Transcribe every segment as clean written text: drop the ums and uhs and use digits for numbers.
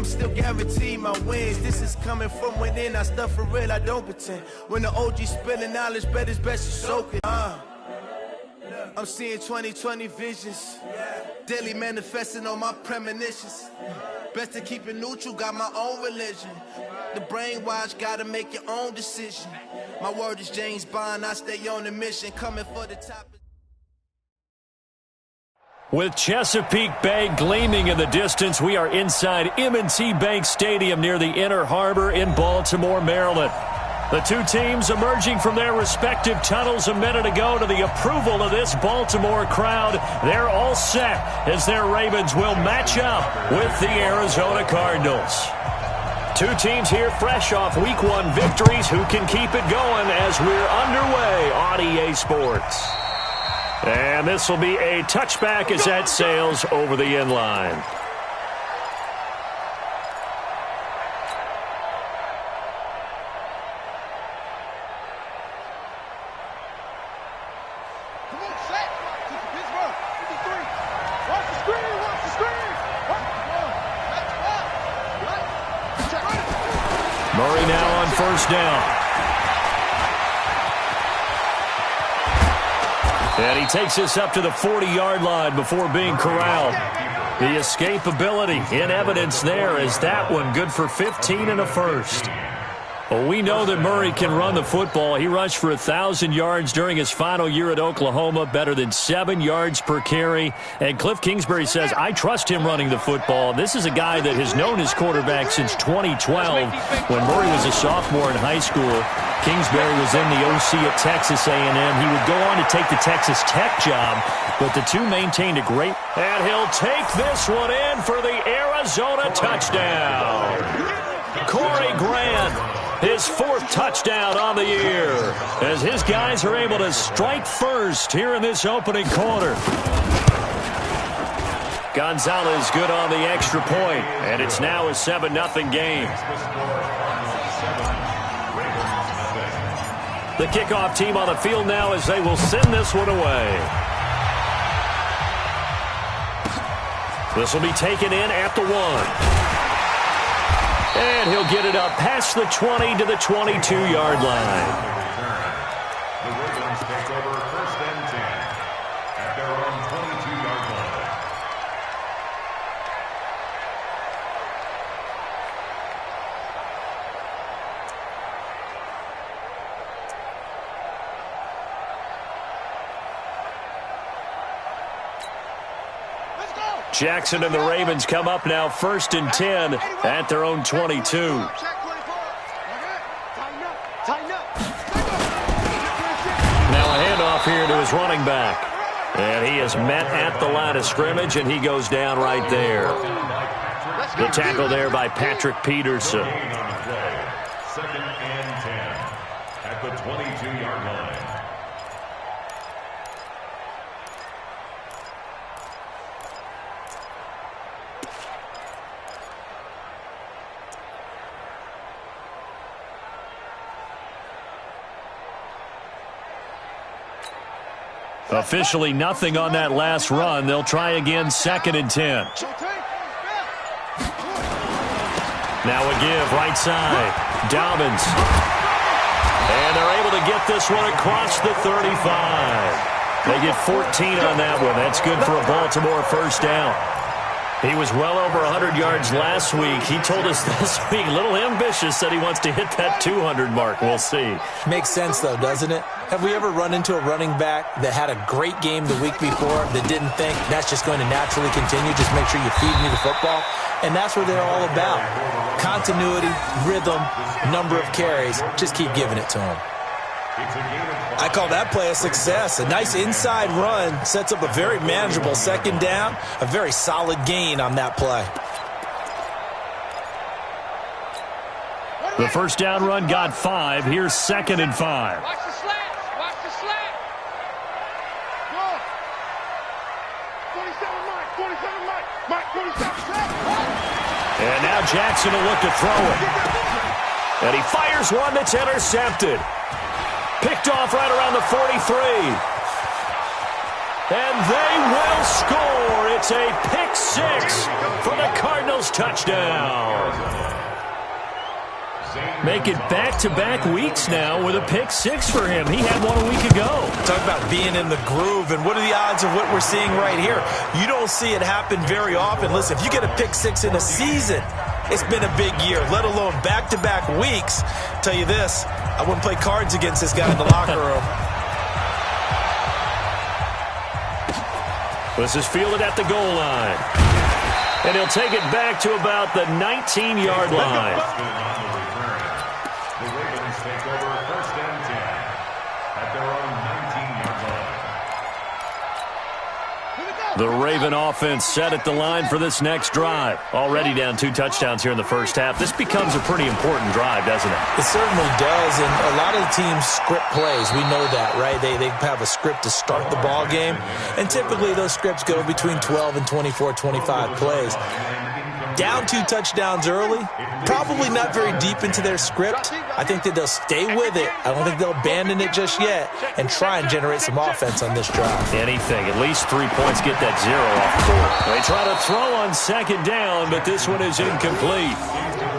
I'm still guaranteed my wins. This is coming from within. I stuff for real, I don't pretend. When the OG spilling knowledge, bet it's best you soak it. I'm seeing 2020 visions. Daily manifesting on my premonitions. Best to keep it neutral, got my own religion. The brainwash, gotta make your own decision. My word is James Bond, I stay on the mission. Coming for the top. With Chesapeake Bay gleaming in the distance, we are inside M&T Bank Stadium near the Inner Harbor in Baltimore, Maryland. The two teams emerging from their respective tunnels a minute ago to the approval of this Baltimore crowd. They're all set as their Ravens will match up with the Arizona Cardinals. Two teams here fresh off Week 1 victories. Who can keep it going as we're underway on EA Sports? And this will be a touchback as that sails over the end line. Murray now on first down. And he takes us up to the 40-yard line before being corralled. The escapability in evidence there as that one good for 15 and a first. Well, we know that Murray can run the football. He rushed for 1,000 yards during his final year at Oklahoma, better than 7 yards per carry. And Cliff Kingsbury says, I trust him running the football. This is a guy that has known his quarterback since 2012 when Murray was a sophomore in high school. Kingsbury was in the OC at Texas A&M. He would go on to take the Texas Tech job, but the two maintained a great... And he'll take this one in for the Arizona touchdown. Corey Grant, his fourth touchdown on the year, as his guys are able to strike first here in this opening quarter. Gonzalez good on the extra point, and it's now a 7-0 game. The kickoff team on the field now as they will send this one away. This will be taken in at the 1. And he'll get it up past the 20 to the 22-yard line. The Ravens take over first and 10 at their own 22-yard line. Jackson and the Ravens come up now first and 10 at their own 22. Now a handoff here to his running back. And he is met at the line of scrimmage, and he goes down right there. The tackle there by Patrick Peterson. Second and 10 at the 22-yard line. Officially nothing on that last run. They'll try again, second and 10. Now a give, right side. Dobbins. And they're able to get this one across the 35. They get 14 on that one. That's good for a Baltimore first down. He was well over 100 yards last week. He told us this week, a little ambitious, that he wants to hit that 200 mark. We'll see. Makes sense, though, doesn't it? Have we ever run into a running back that had a great game the week before that didn't think that's just going to naturally continue? Just make sure you feed me the football. And that's what they're all about. Continuity, rhythm, number of carries. Just keep giving it to them. I call that play a success. A nice inside run sets up a very manageable second down. A very solid gain on that play. The first down run got 5. Here's second and 5. Watch the slant. Watch the slant. Go. 27 Mike. 27 Mike. Mike, 27. And now Jackson will look to throw it. And he fires one that's intercepted. Picked off right around the 43. And they will score. It's a pick six for the Cardinals touchdown. Make it back-to-back weeks now with a pick six for him. He had one a week ago. Talk about being in the groove, and what are the odds of what we're seeing right here? You don't see it happen very often. Listen, if you get a pick six in a season, it's been a big year, let alone back-to-back weeks. I'll tell you this, I wouldn't play cards against this guy in the locker room. This is fielded at the goal line. And he'll take it back to about the 19-yard line. The Ravens take over first and 10 at their own 19-yard line. The Raven offense set at the line for this next drive. Already down 2 touchdowns here in the first half. This becomes a pretty important drive, doesn't it? It certainly does, and a lot of the teams script plays. We know that, right? They have a script to start the ball game, and typically those scripts go between 12 and 24, 25 plays. Down 2 touchdowns early, probably not very deep into their script. I think that they'll stay with it. I don't think they'll abandon it just yet and try and generate some offense on this drive. Anything. At least 3 points, get that 0 off the board. They try to throw on second down, but this one is incomplete.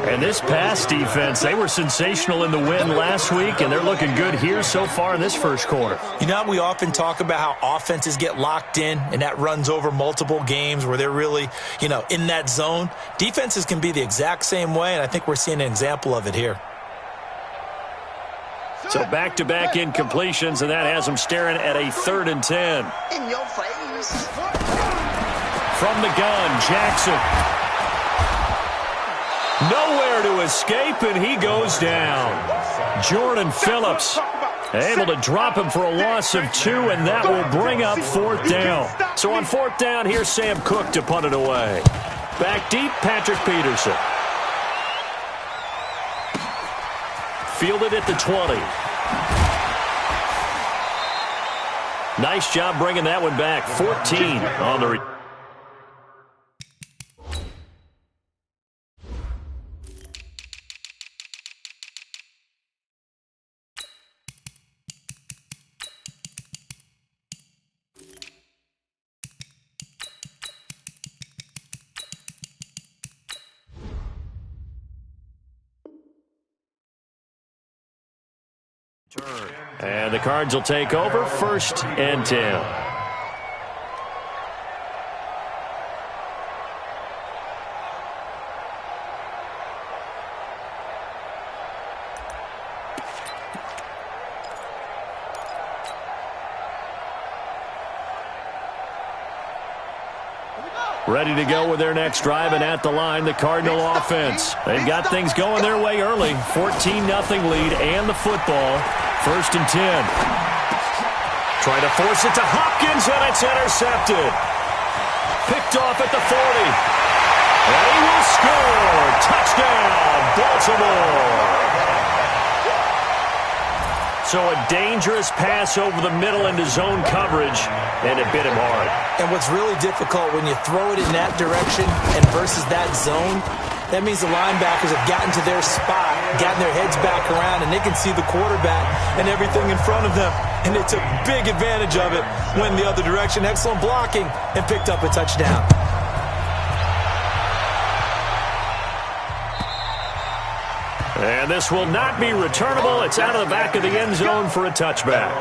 And this pass defense, they were sensational in the win last week, and they're looking good here so far in this first quarter. You know how we often talk about how offenses get locked in, and that runs over multiple games where they're really, in that zone? Defenses can be the exact same way, and I think we're seeing an example of it here. So back-to-back incompletions, and that has them staring at a 3rd and 10. In your face. From the gun, Jackson. Nowhere to escape, and he goes down. Jordan Phillips able to drop him for a loss of 2, and that will bring up 4th down. So on 4th down, here's Sam Cook to punt it away. Back deep, Patrick Peterson. Fielded at the 20. Nice job bringing that one back. 14 on the And the Cards will take over 1st and 10. Ready to go with their next drive, and at the line, the Cardinal offense. They've got things going their way early. 14-0 lead and the football. 1st and 10. Try to force it to Hopkins, and it's intercepted. Picked off at the 40. And he will score. Touchdown, Baltimore. So a dangerous pass over the middle into zone coverage, and it bit him hard. And what's really difficult when you throw it in that direction and versus that zone, that means the linebackers have gotten to their spot, gotten their heads back around, and they can see the quarterback and everything in front of them. And they took big advantage of it, went the other direction. Excellent blocking, and picked up a touchdown. And this will not be returnable. It's out of the back of the end zone for a touchback.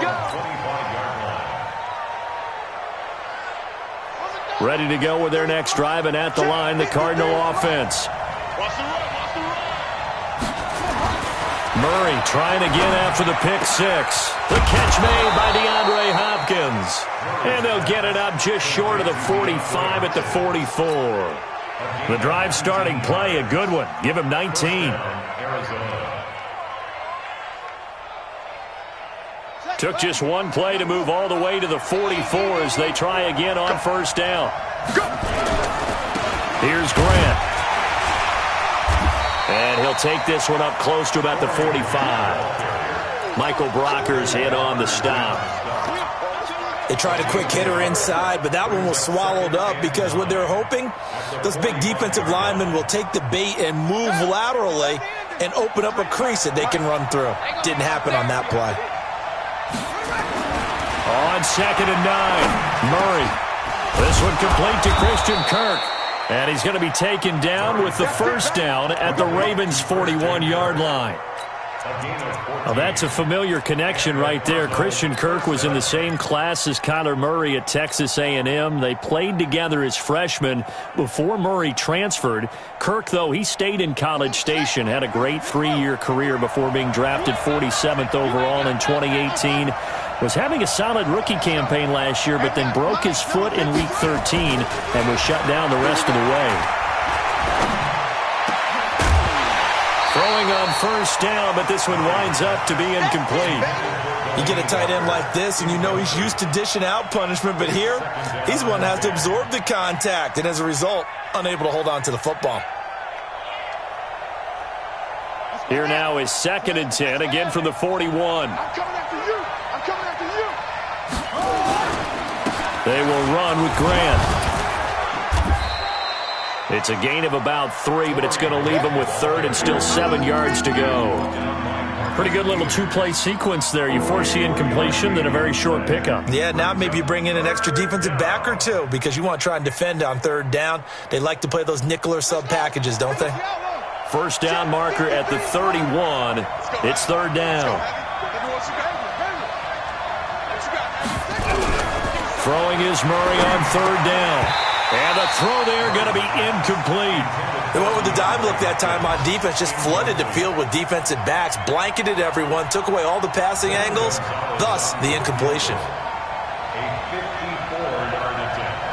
Ready to go with their next drive, and at the line, the Cardinal offense. Murray trying again after the pick six. The catch made by DeAndre Hopkins. And they'll get it up just short of the 45 at the 44. The drive starting play, a good one. Give him 19. Took just one play to move all the way to the 44 as they try again on 1st down. Here's Grant. And he'll take this one up close to about the 45. Michael Brockers in on the stop. They tried a quick hitter inside, but that one was swallowed up because what they're hoping, those big defensive linemen will take the bait and move laterally and open up a crease that they can run through. Didn't happen on that play. On 2nd and 9, Murray. This one complete to Christian Kirk. And he's going to be taken down with the first down at the Ravens' 41-yard line. Well, that's a familiar connection right there. Christian Kirk was in the same class as Kyler Murray at Texas A&M. They played together as freshmen before Murray transferred. Kirk, though, he stayed in College Station, had a great 3-year career before being drafted 47th overall in 2018. Was having a solid rookie campaign last year, but then broke his foot in Week 13 and was shut down the rest of the way. Throwing on first down, but this one winds up to be incomplete. You get a tight end like this, and you know he's used to dishing out punishment, but here, he's the one that has to absorb the contact, and as a result, unable to hold on to the football. Here now is 2nd and 10, again from the 41. I'm coming after you. I'm coming after you. They will run with Grant. It's a gain of about 3, but it's going to leave them with 3rd and still 7 yards to go. Pretty good little two-play sequence there. You force the incompletion, then a very short pickup. Yeah, now maybe you bring in an extra defensive back or two because you want to try and defend on 3rd down. They like to play those nickel or sub packages, don't they? First down marker at the 31. It's 3rd down. Throwing is Murray on 3rd down. And the throw there going to be incomplete. They went with the dime look that time on defense, just flooded the field with defensive backs, blanketed everyone, took away all the passing angles, thus the incompletion. A 54-yard attempt.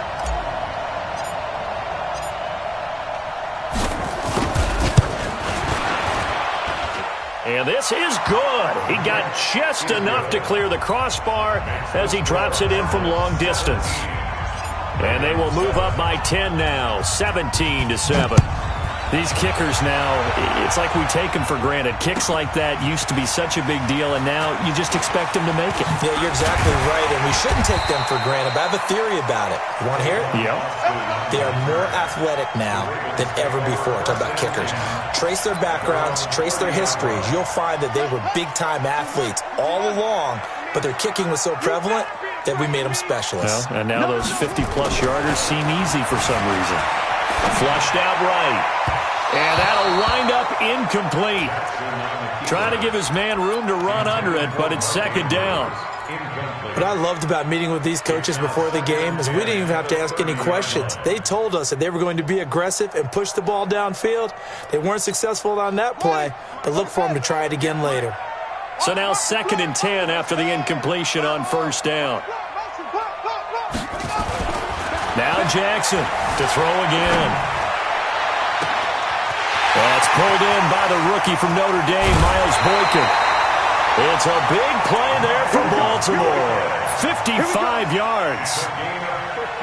And this is good. He got just enough to clear the crossbar as he drops it in from long distance. And they will move up by 10 now, 17-7. These kickers now, it's like we take them for granted. Kicks like that used to be such a big deal, and now you just expect them to make it. Yeah, you're exactly right, and we shouldn't take them for granted, but I have a theory about it. You want to hear it? Yep. They are more athletic now than ever before. Talk about kickers. Trace their backgrounds, trace their histories. You'll find that they were big-time athletes all along, but their kicking was so prevalent that we made them specialists. Well, and now those 50-plus yarders seem easy for some reason. Flushed out right. And that'll wind up incomplete. Trying to give his man room to run under it, but it's 2nd down. What I loved about meeting with these coaches before the game is we didn't even have to ask any questions. They told us that they were going to be aggressive and push the ball downfield. They weren't successful on that play, but look for them to try it again later. So now 2nd and 10 after the incompletion on first down. Now Jackson to throw again. That's pulled in by the rookie from Notre Dame, Miles Boykin. It's a big play there for Baltimore. 55 yards.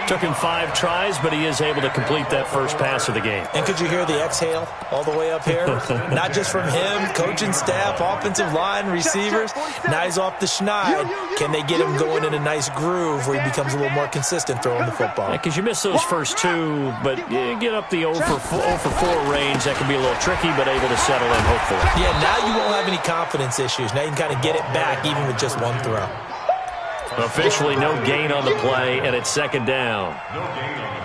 Took him 5 tries, but he is able to complete that first pass of the game. And could you hear the exhale all the way up here? Not just from him, coaching staff, offensive line, receivers. Now he's off the schneid. Can they get him going in a nice groove where he becomes a little more consistent throwing the football? Because you miss those first 2, but you get up the 0 for 4 range. That can be a little tricky, but able to settle in, hopefully. Yeah, now you won't have any confidence issues. Now you can kind of get it back even with just one throw. Officially no gain on the play, and it's 2nd down. No gain on the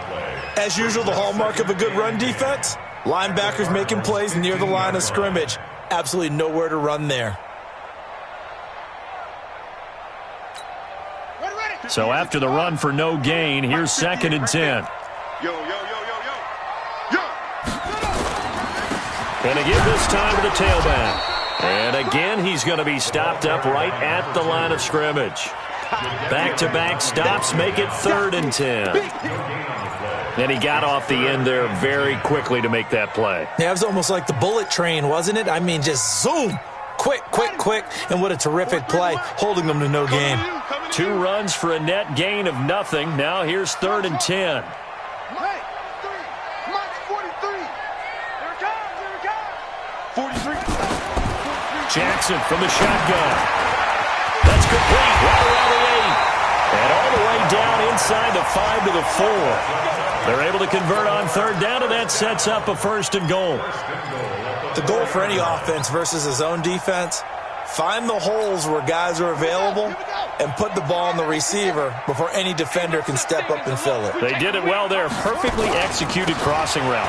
play. As usual, the hallmark of a good run defense, linebackers making plays near the line of scrimmage. Absolutely nowhere to run there. So after the run for no gain, here's 2nd and 10. Yo. And again this time to the tailback. And again, he's going to be stopped up right at the line of scrimmage. Back-to-back stops make it 3rd and 10. And he got off the end there very quickly to make that play. Yeah, it was almost like the bullet train, wasn't it? I mean, just zoom. Quick. And what a terrific play, holding them to no gain. 2 runs for a net gain of nothing. Now here's 3rd and 10. Jackson from the shotgun. That's complete. Right around the 8. And all the way down inside the 5 to the 4. They're able to convert on 3rd down, and that sets up a 1st and goal. The goal for any offense versus his own defense Find the holes where guys are available and put the ball on the receiver before any defender can step up and fill it. They did it well there. Perfectly executed crossing route.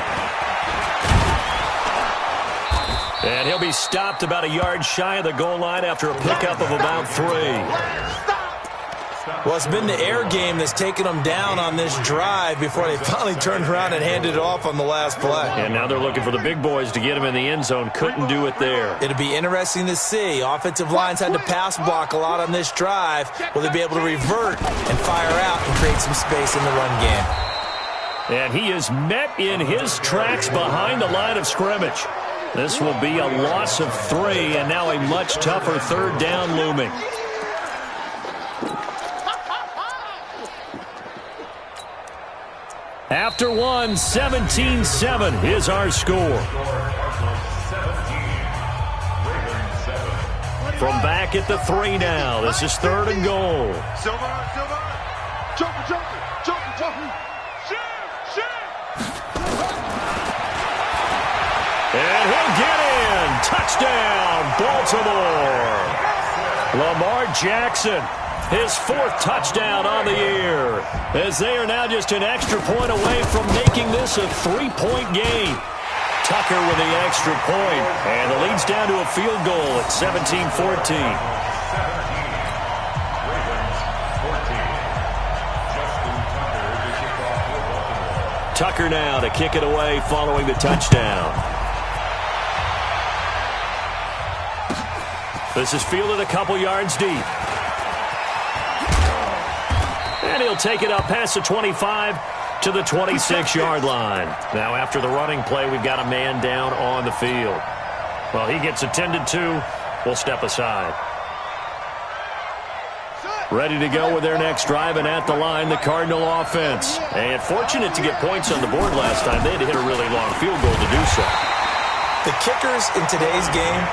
And he'll be stopped about a yard shy of the goal line after a pickup of about 3. Well, it's been the air game that's taken them down on this drive before they finally turned around and handed it off on the last play. And now they're looking for the big boys to get him in the end zone. Couldn't do it there. It'll be interesting to see. Offensive lines had to pass block a lot on this drive. Will they be able to revert and fire out and create some space in the run game? And he is met in his tracks behind the line of scrimmage. This will be a loss of 3, and now a much tougher third down looming. After 1, 17-7 is our score. From back at the 3 now. This is 3rd and goal. And he'll get in. Touchdown, Baltimore. Lamar Jackson. His 4th touchdown on the year, as they are now just an extra point away from making this a 3-point game. Tucker with the extra point, and the lead's down to a field goal at 17-14. Tucker now to kick it away following the touchdown. This is fielded a couple yards deep. And he'll take it up past the 25 to the 26-yard line. Now, after the running play, we've got a man down on the field. Well, he gets attended to. We'll step aside. Ready to go with their next drive, and at the line, the Cardinal offense. And fortunate to get points on the board last time. They had to hit a really long field goal to do so. The kickers in today's game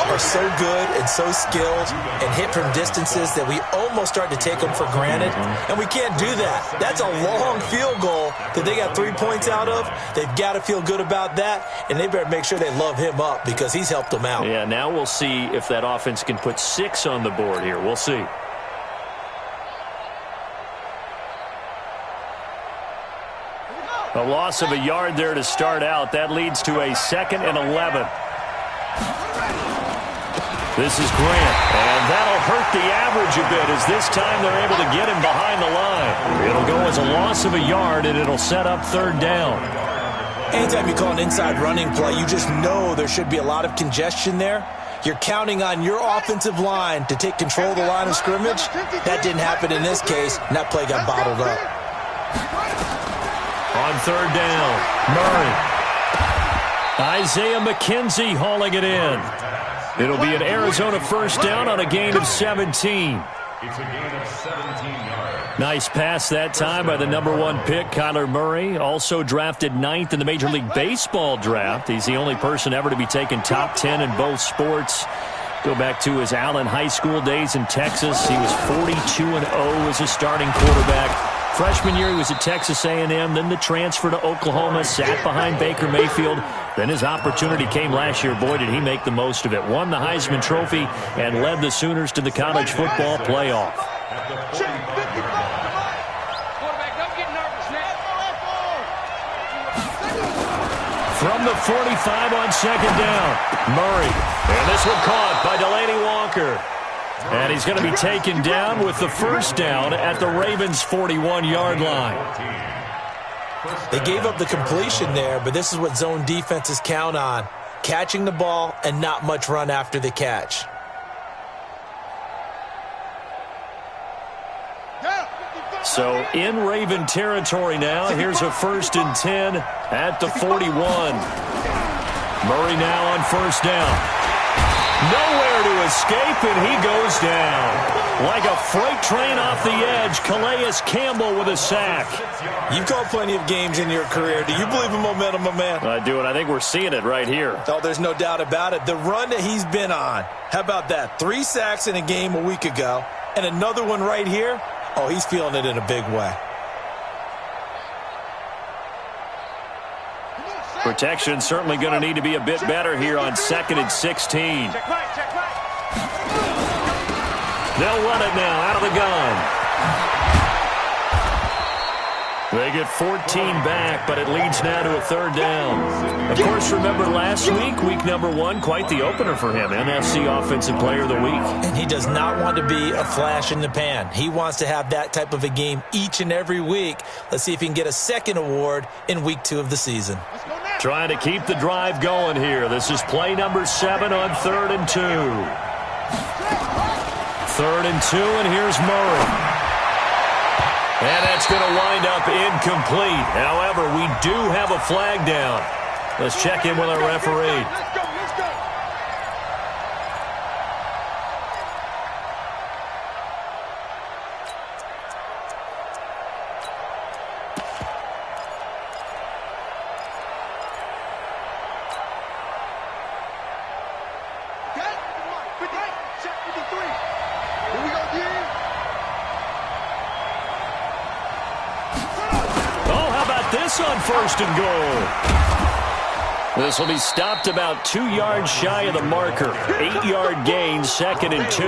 are so good and so skilled and hit from distances that we almost start to take them for granted, and we can't do that. That's a long field goal that they got 3 points out of. They've got to feel good about that, and they better make sure they love him up because he's helped them out. Yeah, now we'll see if that offense can put 6 on the board here. We'll see. A loss of a yard there to start out. That leads to a 2nd and 11. This is Grant, and that'll hurt the average a bit as this time they're able to get him behind the line. It'll go as a loss of a yard, and it'll set up 3rd down. Anytime you call an inside running play, you just know there should be a lot of congestion there. You're counting on your offensive line to take control of the line of scrimmage. That didn't happen in this case, and that play got bottled up. On 3rd down, Murray. Isaiah McKenzie hauling it in. It'll be an Arizona 1st down on a gain of 17. It's a gain of 17 yards. Nice pass that time by the #1 pick, Kyler Murray. Also drafted 9th in the Major League Baseball draft. He's the only person ever to be taken top 10 in both sports. Go back to his Allen High School days in Texas. He was 42-0 as a starting quarterback. Freshman year, he was at Texas A&M, then the transfer to Oklahoma, sat behind Baker Mayfield. Then his opportunity came last year. Boy, did he make the most of it. Won the Heisman Trophy and led the Sooners to the college football playoff. From the 45 on 2nd down, Murray. And this one caught by Delaney Walker. And he's going to be taken down with the 1st down at the Ravens' 41-yard line. They gave up the completion there, but this is what zone defenses count on. Catching the ball and not much run after the catch. So in Raven territory now. Here's a 1st and 10 at the 41. Murray now on 1st down. Nowhere to escape, and he goes down. Like a freight train off the edge, Calais Campbell with a sack. You've called plenty of games in your career. Do you believe in momentum, my man? I do, and I think we're seeing it right here. Oh, there's no doubt about it. The run that he's been on. How about that? 3 sacks in a game a week ago, and another one right here. Oh, he's feeling it in a big way. Protection certainly going to need to be a bit better here on 2nd and 16. They'll run it now out of the gun. They get 14 back, but it leads now to a third down. Of course, remember last week, week number 1, quite the opener for him, NFC Offensive Player of the Week. And he does not want to be a flash in the pan. He wants to have that type of a game each and every week. Let's see if he can get a second award in week 2 of the season. Trying to keep the drive going here. This is play number 7 on 3rd and 2. 3rd and 2, and here's Murray. And that's going to wind up incomplete. However, we do have a flag down. Let's check in with our referee. Let's go. Check 53. Here we go, D. This on 1st and goal. This will be stopped about 2 yards shy of the marker. 8-yard gain, 2nd and 2.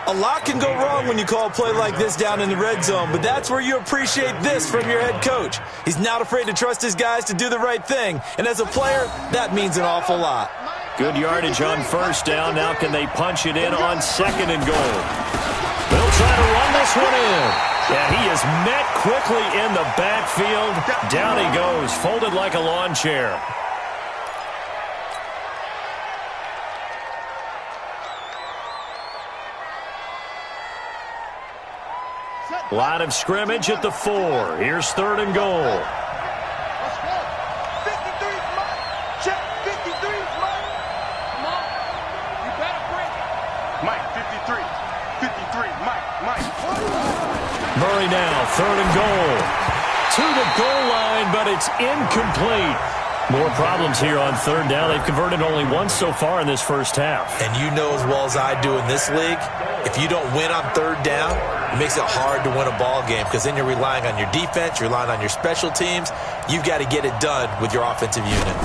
A lot can go wrong when you call a play like this down in the red zone, but that's where you appreciate this from your head coach. He's not afraid to trust his guys to do the right thing, and as a player, that means an awful lot. Good yardage on 1st down. Now can they punch it in on 2nd and goal? They'll try to run this one in. Yeah, he is met quickly in the backfield. Down he goes, folded like a lawn chair. Line of scrimmage at the 4. Here's 3rd and goal. Let's go. 53, Mike. Check 53, Mike. Come on. You better break it. Mike, 53. 53, Mike. Murray now, 3rd and goal. To the goal line, but it's incomplete. More problems here on 3rd down. They've converted only once so far in this first half. And you know as well as I do in this league, if you don't win on 3rd down, it makes it hard to win a ball game because then you're relying on your defense, you're relying on your special teams. You've got to get it done with your offensive unit.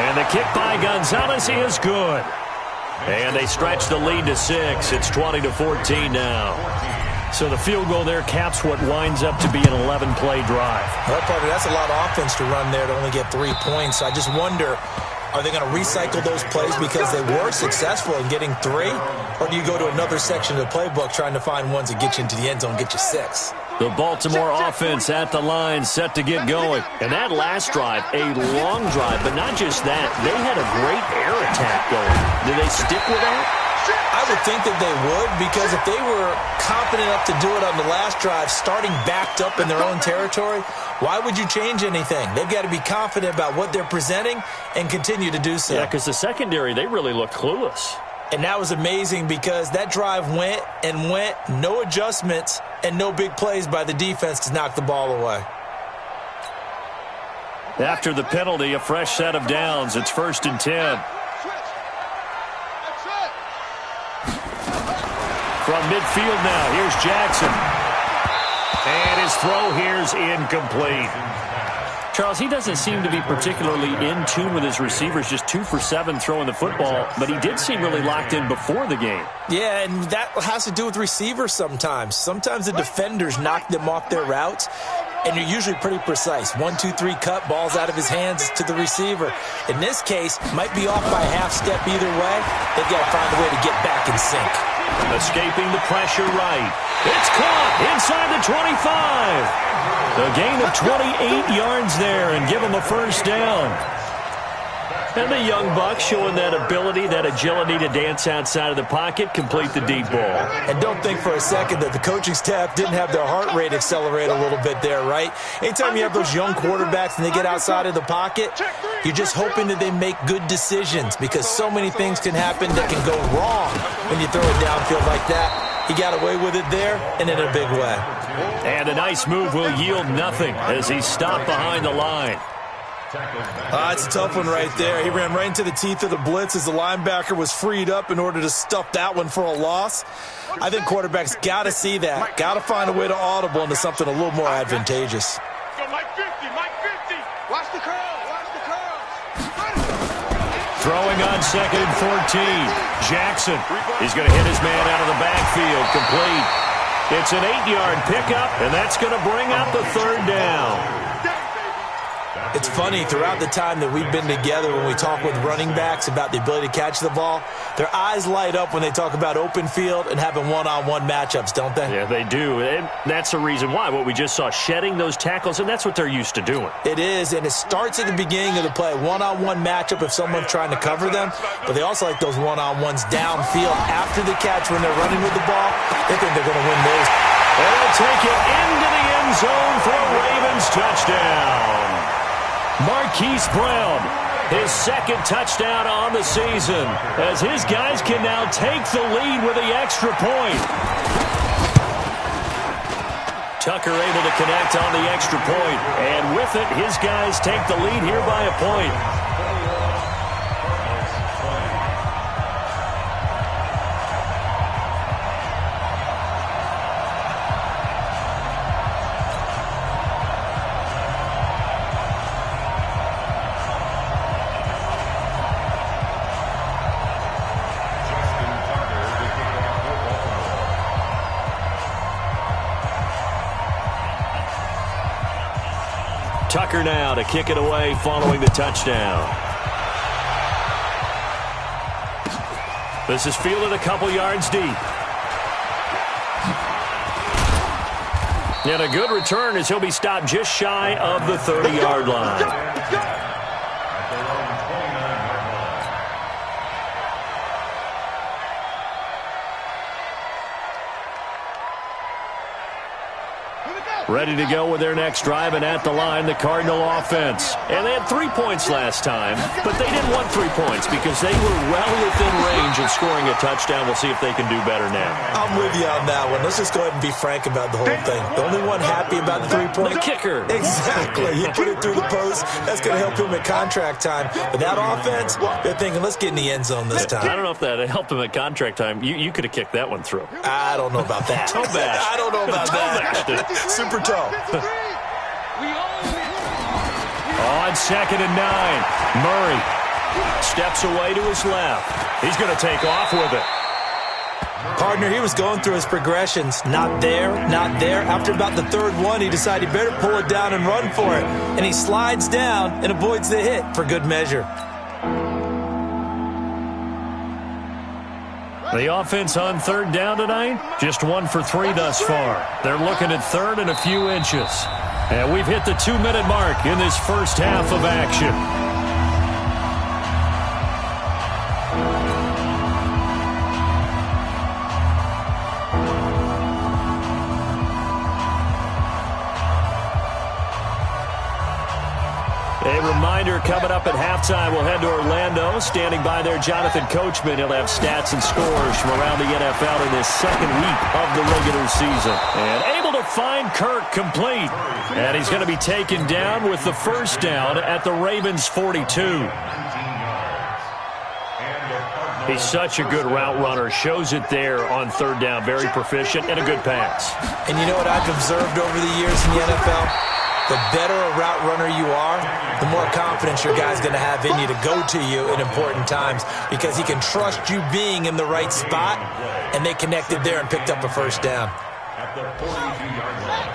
And the kick by Gonzalez is good. And they stretch the lead to 6. It's 20-14 now. So the field goal there caps what winds up to be an 11-play drive. Well, partner, that's a lot of offense to run there to only get 3 points. I just wonder, are they going to recycle those plays because they were successful in getting 3? Or do you go to another section of the playbook trying to find ones that get you into the end zone, get you 6? The Baltimore offense at the line, set to get going. And that last drive, a long drive, but not just that. They had a great air attack going. Did they stick with that? I would think that they would, because if they were confident enough to do it on the last drive, starting backed up in their own territory, why would you change anything? They've got to be confident about what they're presenting and continue to do so. Yeah, because the secondary, they really looked clueless. And that was amazing because that drive went and went, no adjustments, and no big plays by the defense to knock the ball away. After the penalty, a fresh set of downs. It's 1st and 10. From midfield now, here's Jackson. And his throw here's incomplete. Charles, he doesn't seem to be particularly in tune with his receivers, just 2 for 7 throwing the football, but he did seem really locked in before the game. Yeah, and that has to do with receivers sometimes. Sometimes the defenders knock them off their routes, and you're usually pretty precise. 1, 2, 3 cut, balls out of his hands to the receiver. In this case, might be off by a half step either way. They've got to find a way to get back in sync. Escaping the pressure right. It's caught inside the 25. A gain of 28 yards there and give him a first down. And the young buck showing that ability, that agility to dance outside of the pocket, complete the deep ball. And don't think for a second that the coaching staff didn't have their heart rate accelerate a little bit there, right? Anytime you have those young quarterbacks and they get outside of the pocket, you're just hoping that they make good decisions because so many things can happen that can go wrong when you throw it downfield like that. He got away with it there and in a big way. And a nice move will yield nothing as he stopped behind the line. It's a tough one right there. He ran right into the teeth of the blitz as the linebacker was freed up in order to stuff that one for a loss. I think quarterbacks got to see that, got to find a way to audible into something a little more advantageous. Go Mike 50, Mike 50. Watch the curl, watch the curl. Throwing on 2nd and 14. Jackson. He's going to hit his man out of the backfield. Complete. It's an 8-yard pickup, and that's going to bring up a 3rd down. It's funny, throughout the time that we've been together, when we talk with running backs about the ability to catch the ball, their eyes light up when they talk about open field and having one-on-one matchups, don't they? Yeah, they do. And that's the reason why. What we just saw, shedding those tackles, and that's what they're used to doing. It is, and it starts at the beginning of the play. One-on-one matchup if someone's trying to cover them, but they also like those one-on-ones downfield after the catch when they're running with the ball. They think they're going to win those. And they'll take it into the end zone for a Ravens touchdown. Marquise Brown, his 2nd touchdown on the season, as his guys can now take the lead with the extra point. Tucker able to connect on the extra point, and with it, his guys take the lead here by a point. Tucker now to kick it away following the touchdown. This is fielded a couple yards deep. And a good return as he'll be stopped just shy of the 30-yard line. Ready to go with their next drive, and at the line, the Cardinal offense. And they had 3 points last time, but they didn't want 3 points because they were well within range of scoring a touchdown. We'll see if they can do better now. I'm with you on that one. Let's just go ahead and be frank about the whole thing. The only one happy about the 3-point. The kicker. Exactly. He put it through the post. That's going to help him at contract time. But that offense, they're thinking, let's get in the end zone this time. I don't know if that helped him at contract time. You could have kicked that one through. I don't know about that. Toe bash. I don't know about that. Super toe. On 2nd and 9, Murray steps away to his left. He's going to take off with it. Partner, he was going through his progressions. Not there, not there. After about the 3rd one, he decided he better pull it down and run for it. And he slides down and avoids the hit for good measure. The offense on 3rd down tonight, just 1 for 3 thus far. They're looking at 3rd and a few inches. And we've hit the 2-minute mark in this first half of action. A reminder coming up at halftime, we'll head to Orlando. Standing by there, Jonathan Coachman. He'll have stats and scores from around the NFL in this 2nd week of the regular season. And able to find Kirk complete. And he's going to be taken down with the 1st down at the Ravens 42. He's such a good route runner. Shows it there on 3rd down. Very proficient and a good pass. And you know what I've observed over the years in the NFL? The better a route runner you are, the more confidence your guy's going to have in you to go to you in important times because he can trust you being in the right spot, and they connected there and picked up a 1st down. At the 42-yard line.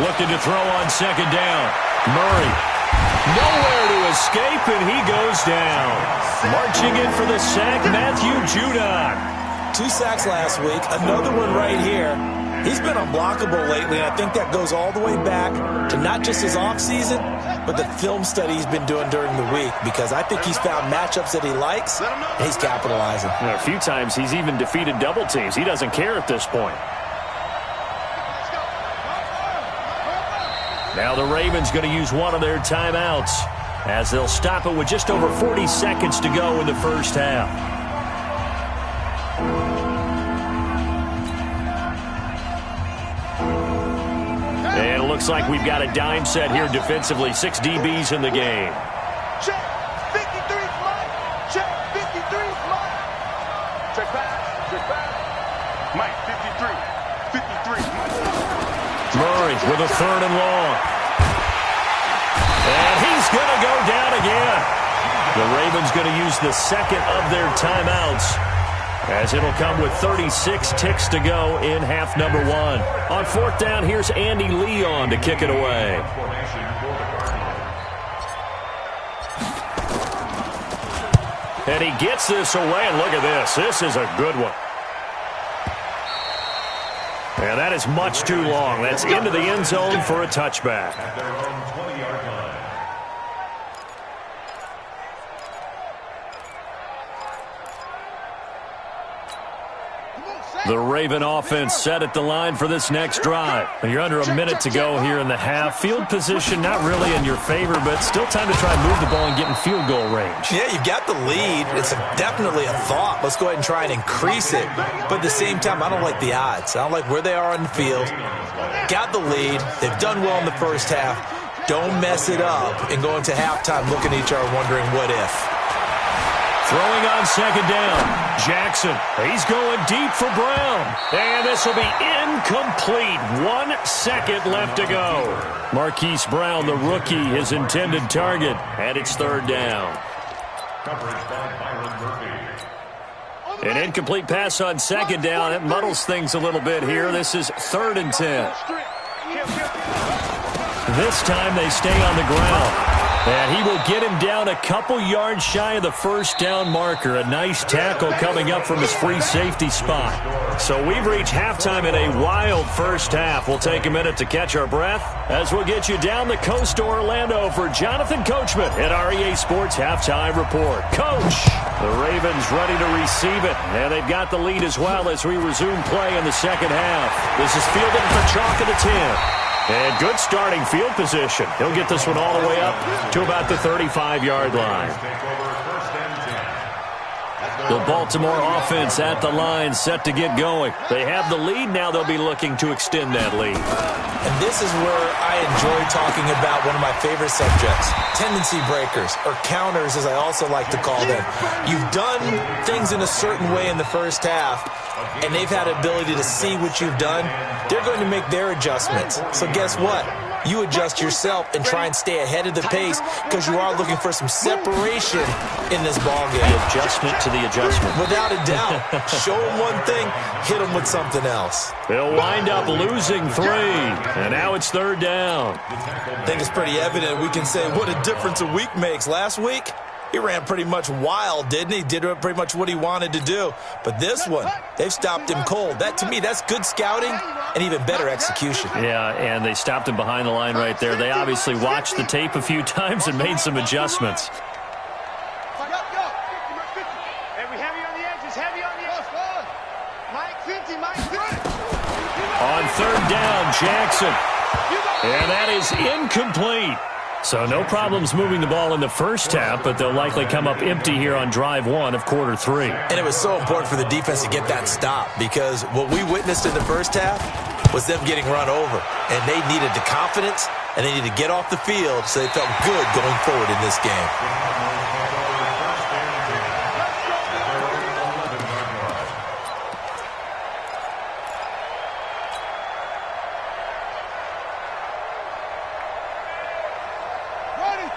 Looking to throw on 2nd down. Murray. Nowhere to escape, and he goes down. Marching in for the sack, Matthew Judon. 2 sacks last week, another one right here. He's been unblockable lately, and I think that goes all the way back to not just his offseason, but the film study he's been doing during the week, because I think he's found matchups that he likes, and he's capitalizing. A few times he's even defeated double teams. He doesn't care at this point. Now the Ravens going to use one of their timeouts as they'll stop it with just over 40 seconds to go in the first half. And it looks like we've got a dime set here defensively. 6 DBs in the game. Check. 53's Mike. Check. 53's Mike. Check pass. Check pass. Mike, 53. 53's Mike. Murray with a 3rd and long. And he's going to go down again. The Ravens going to use the second of their timeouts, as it'll come with 36 ticks to go in half number 1. On 4th down, here's Andy Leon to kick it away. And he gets this away, and look at this. This is a good one. And that is much too long. That's into the end zone for a touchback. At their own 20-yard line. The Raven offense set at the line for this next drive. You're under a minute to go here in the half. Field position not really in your favor, but still time to try and move the ball and get in field goal range. Yeah, you've got the lead. It's definitely a thought. Let's go ahead and try and increase it. But at the same time, I don't like the odds. I don't like where they are on the field. Got the lead. They've done well in the first half. Don't mess it up and go into halftime looking at each other wondering what if. Throwing on 2nd down, Jackson. He's going deep for Brown. And this will be incomplete. 1 second left to go. Marquise Brown, the rookie, his intended target. And it's 3rd down. Coverage by Byron Murphy. An incomplete pass on 2nd down. It muddles things a little bit here. This is 3rd and 10. This time they stay on the ground. And he will get him down a couple yards shy of the 1st down marker. A nice tackle coming up from his free safety spot. So we've reached halftime in a wild first half. We'll take a minute to catch our breath as we'll get you down the coast to Orlando for Jonathan Coachman at REA Sports Halftime Report. Coach, the Ravens ready to receive it. And they've got the lead as well as we resume play in the second half. This is fielded at the chalk of the 10. And good starting field position. He'll get this one all the way up to about the 35-yard line. The Baltimore offense at the line, set to get going. They have the lead now. They'll be looking to extend that lead. And this is where I enjoy talking about one of my favorite subjects, tendency breakers, or counters as I also like to call them. You've done things in a certain way in the first half, and they've had the ability to see what you've done. They're going to make their adjustments. So guess what? You adjust yourself and try and stay ahead of the pace because you are looking for some separation in this ballgame. The adjustment to the adjustment. Without a doubt. Show them one thing, hit them with something else. They'll wind up losing 3, and now it's 3rd down. I think it's pretty evident. We can say what a difference a week makes. Last week, he ran pretty much wild, didn't he? Did pretty much what he wanted to do. But this one, they've stopped him cold. That, to me, that's good scouting and even better execution. Yeah, and they stopped him behind the line right there. They obviously watched the tape a few times and made some adjustments. On 3rd down, Jackson. And that is incomplete. So no problems moving the ball in the first half, but they'll likely come up empty here on drive 1 of quarter 3. And it was so important for the defense to get that stop because what we witnessed in the first half was them getting run over. And they needed the confidence, and they needed to get off the field so they felt good going forward in this game.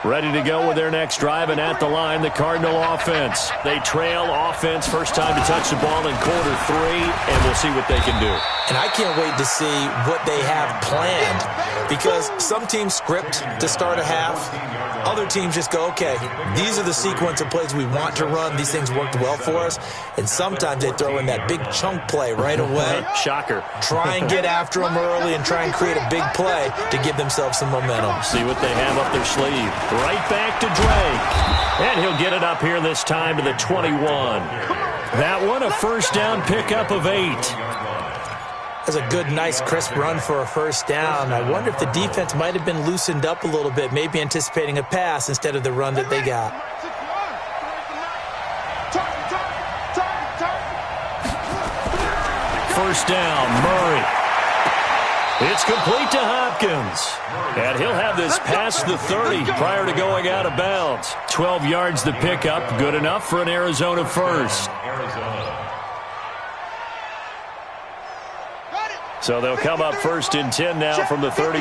Ready to go with their next drive, and at the line, the Cardinal offense. They trail offense, first time to touch the ball in quarter 3, and we'll see what they can do. And I can't wait to see what they have planned because some teams script to start a half. Other teams just go, okay, these are the sequence of plays we want to run. These things worked well for us. And sometimes they throw in that big chunk play right away. Shocker. Try and get after them early and try and create a big play to give themselves some momentum. See what they have up their sleeve. Right back to Drake. And he'll get it up here this time to the 21. That one, a first down pickup of 8. That's a good, nice, crisp run for a first down. I wonder if the defense might have been loosened up a little bit, maybe anticipating a pass instead of the run that they got. First down, Murray. It's complete to Hopkins. And he'll have this past the 30 prior to going out of bounds. 12 yards to pick up, good enough for an Arizona first. So they'll come up 1st and 10 now from the 33.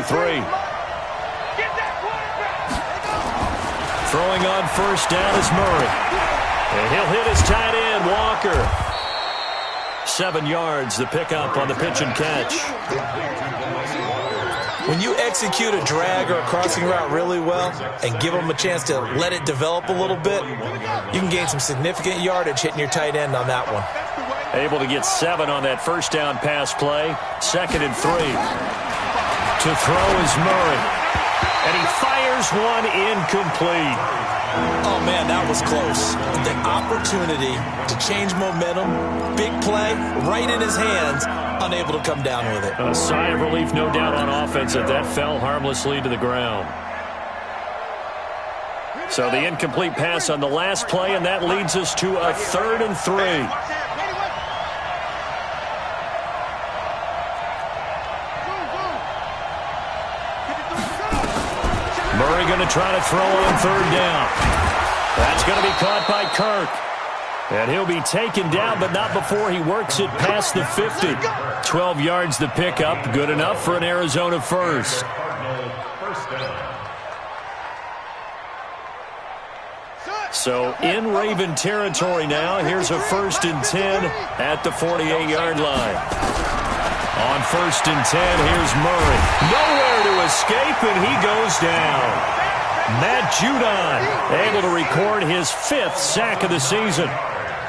Throwing on 1st down is Murray. And he'll hit his tight end, Walker. 7 yards, the pickup on the pitch and catch. When you execute a drag or a crossing route really well and give them a chance to let it develop a little bit, you can gain some significant yardage hitting your tight end on that one. Able to get 7 on that 1st down pass play. 2nd and 3. To throw is Murray. And he fires one incomplete. Oh, man, that was close. The opportunity to change momentum, big play, right in his hands, unable to come down with it. A sigh of relief, no doubt, on offense that fell harmlessly to the ground. So the incomplete pass on the last play, and that leads us to a 3rd and 3. Murray going to try to throw on 3rd down. That's going to be caught by Kirk. And he'll be taken down, but not before he works it past the 50. 12 yards the pickup. Good enough for an Arizona first. So in Raven territory now. Here's a 1st and 10 at the 48-yard line. On 1st and 10, here's Murray. Nowhere to escape, and he goes down. Matt Judon able to record his 5th sack of the season.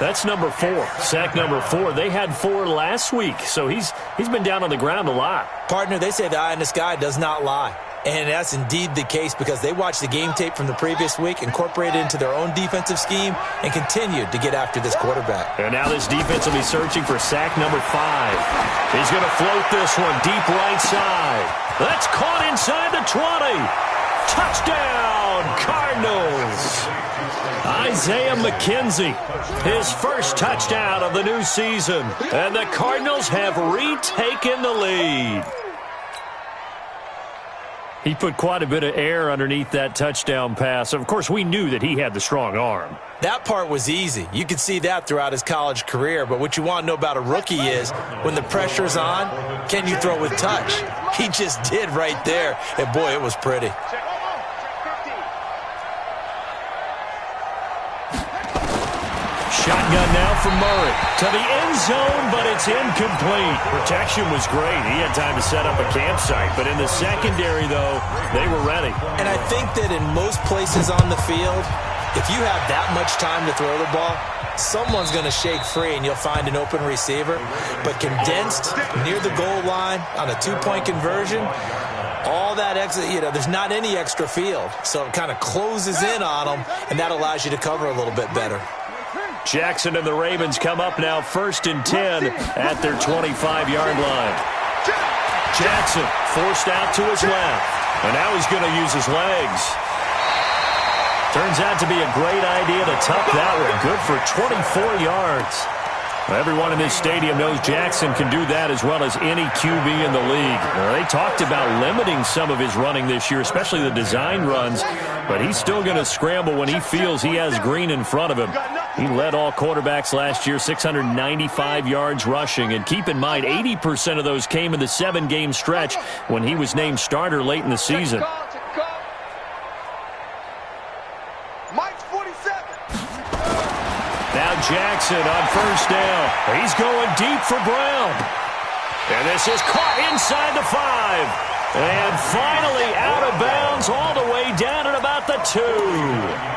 That's number 4, sack number 4. They had 4 last week, so he's been down on the ground a lot. Partner, they say the eye in the sky does not lie. And that's indeed the case because they watched the game tape from the previous week, incorporated it into their own defensive scheme, and continued to get after this quarterback. And now this defense will be searching for sack number 5. He's going to float this one deep right side. That's caught inside the 20. Touchdown, Cardinals. Isaiah McKenzie, his first touchdown of the new season. And the Cardinals have retaken the lead. He put quite a bit of air underneath that touchdown pass. Of course, we knew that he had the strong arm. That part was easy. You could see that throughout his college career. But what you want to know about a rookie is when the pressure's on, can you throw with touch? He just did right there. And, boy, it was pretty. Shotgun now from Murray to the end zone, but it's incomplete. Protection was great. He had time to set up a campsite, but in the secondary, though, they were ready. And I think that in most places on the field, if you have that much time to throw the ball, someone's going to shake free and you'll find an open receiver. But condensed near the goal line on a 2-point conversion, all that extra, there's not any extra field. So it kind of closes in on them, and that allows you to cover a little bit better. Jackson and the Ravens come up now 1st and 10 at their 25-yard line. Jackson forced out to his left, and now he's going to use his legs. Turns out to be a great idea to tuck that one. Good for 24 yards. Everyone in this stadium knows Jackson can do that as well as any QB in the league. They talked about limiting some of his running this year, especially the design runs, but he's still going to scramble when he feels he has green in front of him. He led all quarterbacks last year, 695 yards rushing. And keep in mind, 80% of those came in the 7-game stretch when he was named starter late in the season. Mike's 47. Now Jackson on 1st down. He's going deep for Brown. And this is caught inside the 5. And finally out of bounds all the way down at about the 2.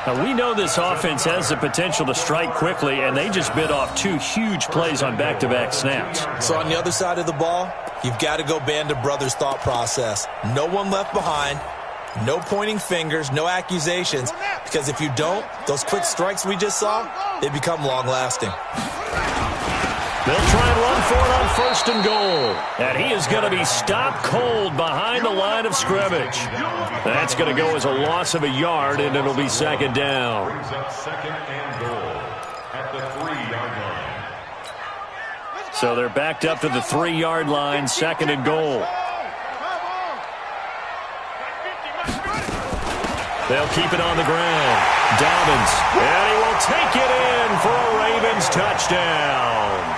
Now, we know this offense has the potential to strike quickly, and they just bit off 2 huge plays on back-to-back snaps. So on the other side of the ball, you've got to go Band of Brothers thought process. No one left behind, no pointing fingers, no accusations, because if you don't, those quick strikes we just saw, they become long-lasting. They'll try and run for it on 1st and goal. And he is going to be stopped cold behind the line of scrimmage. That's going to go as a loss of a yard, and it'll be 2nd down. Brings up 2nd and goal at the 3-yard line. So they're backed up to the 3-yard line, 2nd and goal. They'll keep it on the ground. Dobbins, and he will take it in for a Ravens touchdown.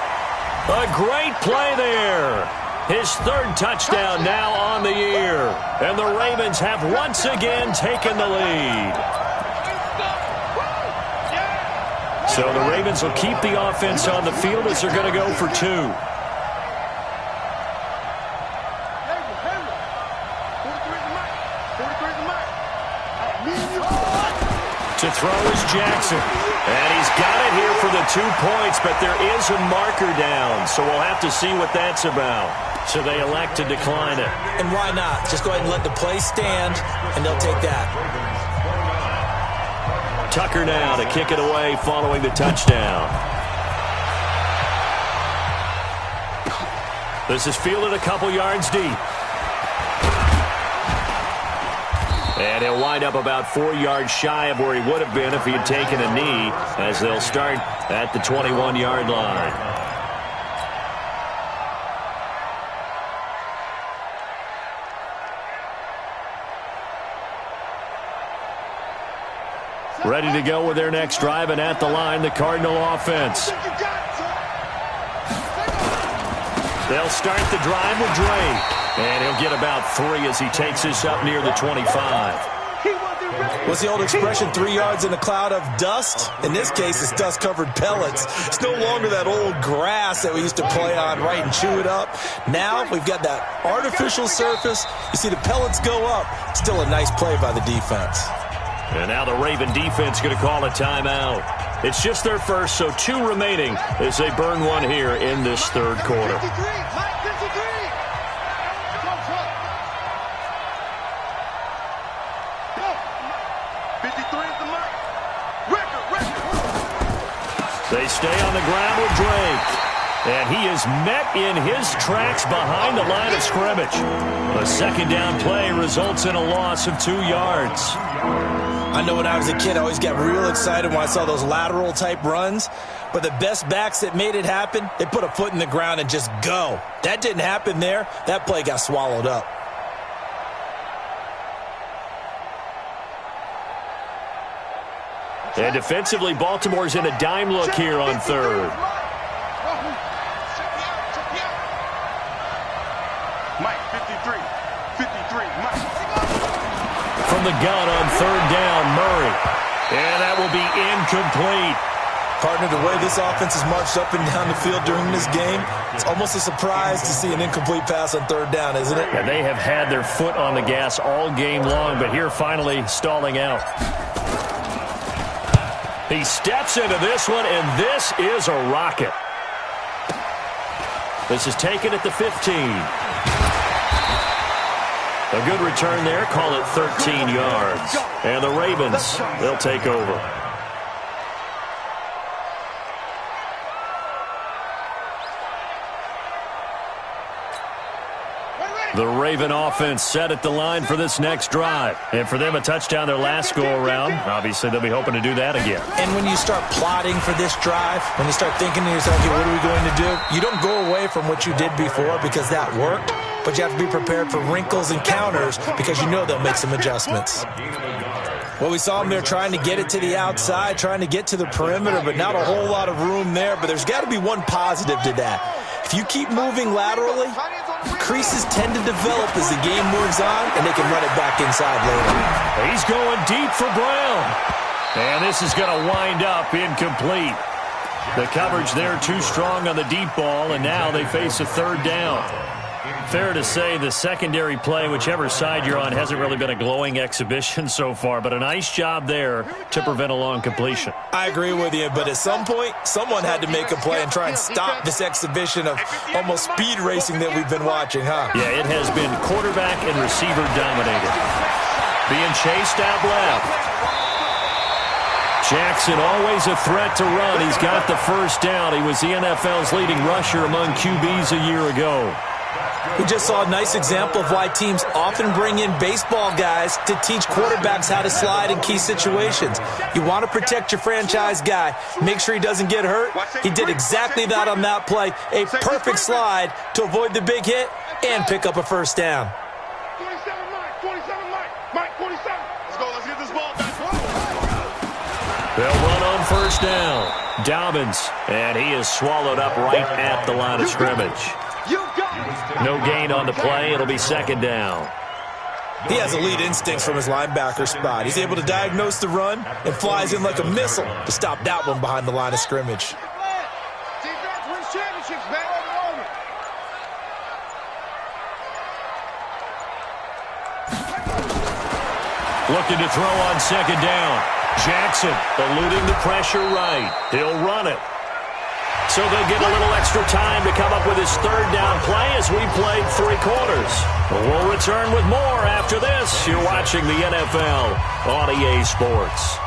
A great play there. His third touchdown now on the year. And the Ravens have once again taken the lead. So the Ravens will keep the offense on the field as they're going to go for 2. To throw is Jackson. And he's got it here for the 2 points, but there is a marker down, so we'll have to see what that's about. So they elect to decline it. And why not? Just go ahead and let the play stand, and they'll take that. Tucker now to kick it away following the touchdown. This is fielded a couple yards deep. And he'll wind up about 4 yards shy of where he would have been if he had taken a knee, as they'll start at the 21-yard line. Ready to go with their next drive, and at the line, the Cardinal offense. They'll start the drive with Drake. And he'll get about 3 as he takes this up near the 25. What's the old expression, 3 yards in a cloud of dust? In this case, it's dust-covered pellets. It's no longer that old grass that we used to play on, right, and chew it up. Now we've got that artificial surface. You see the pellets go up. Still a nice play by the defense. And now the Raven defense going to call a timeout. It's just their first, so 2 remaining as they burn one here in this third quarter. 53 is the mark. Record. They stay on the ground with Drake. And he is met in his tracks behind the line of scrimmage. A second down play results in a loss of 2 yards. I know when I was a kid, I always got real excited when I saw those lateral-type runs. But the best backs that made it happen, they put a foot in the ground and just go. That didn't happen there. That play got swallowed up. And defensively, Baltimore's in a dime look here on third. Mike, 53, Mike. From the gun on third down, Murray. And that will be incomplete. Partner, the way this offense has marched up and down the field during this game, it's almost a surprise to see an incomplete pass on third down, isn't it? And they have had their foot on the gas all game long, but here finally stalling out. He steps into this one, and this is a rocket. This is taken at the 15. A good return there. Call it 13 yards. And the Ravens, they'll take over. The Raven offense set at the line for this next drive. And for them, a touchdown their last go-around. Obviously, they'll be hoping to do that again. And when you start plotting for this drive, when you start thinking to yourself, okay, what are we going to do? You don't go away from what you did before because that worked. But you have to be prepared for wrinkles and counters because you know they'll make some adjustments. Well, we saw them there trying to get it to the outside, trying to get to the perimeter, but not a whole lot of room there. But there's got to be one positive to that. If you keep moving laterally, creases tend to develop as the game moves on, and they can run it back inside later. He's going deep for Brown. And this is going to wind up incomplete. The coverage there too strong on the deep ball, and now they face a third down. Fair to say the secondary play, whichever side you're on, hasn't really been a glowing exhibition so far, but a nice job there to prevent a long completion. I agree with you, but at some point, someone had to make a play and try and stop this exhibition of almost speed racing that we've been watching, huh? Yeah, it has been quarterback and receiver dominated. Being chased out left. Jackson always a threat to run. He's got the first down. He was the NFL's leading rusher among QBs a year ago. We just saw a nice example of why teams often bring in baseball guys to teach quarterbacks how to slide in key situations. You want to protect your franchise guy. Make sure he doesn't get hurt. He did exactly that on that play. A perfect slide to avoid the big hit and pick up a first down. 27, Mike. Mike, 27. Let's go. Let's get this ball back. They'll run on first down. Dobbins, and he is swallowed up right at the line of scrimmage. No gain on the play. It'll be second down. He has elite instincts from his linebacker spot. He's able to diagnose the run and flies in like a missile to stop that one behind the line of scrimmage. Defense wins championships, man. Looking to throw on second down. Jackson eluding the pressure right. He'll run it. So they'll get a little extra time to come up with his third down play as we played 3 quarters. We'll return with more after this. You're watching the NFL on EA Sports.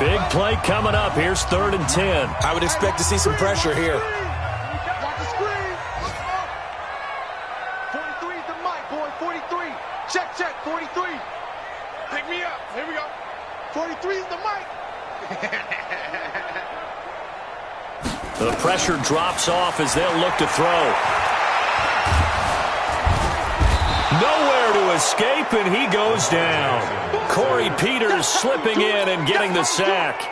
Big play coming up. Here's 3rd and 10. I would expect to see some pressure here. Watch the screen. 43 is the mic, boy. 43. Check, 43. Pick me up. Here we go. 43 is the mic. The pressure drops off as they'll look to throw. Nowhere to escape, and he goes down. Corey Peters slipping in and getting the sack.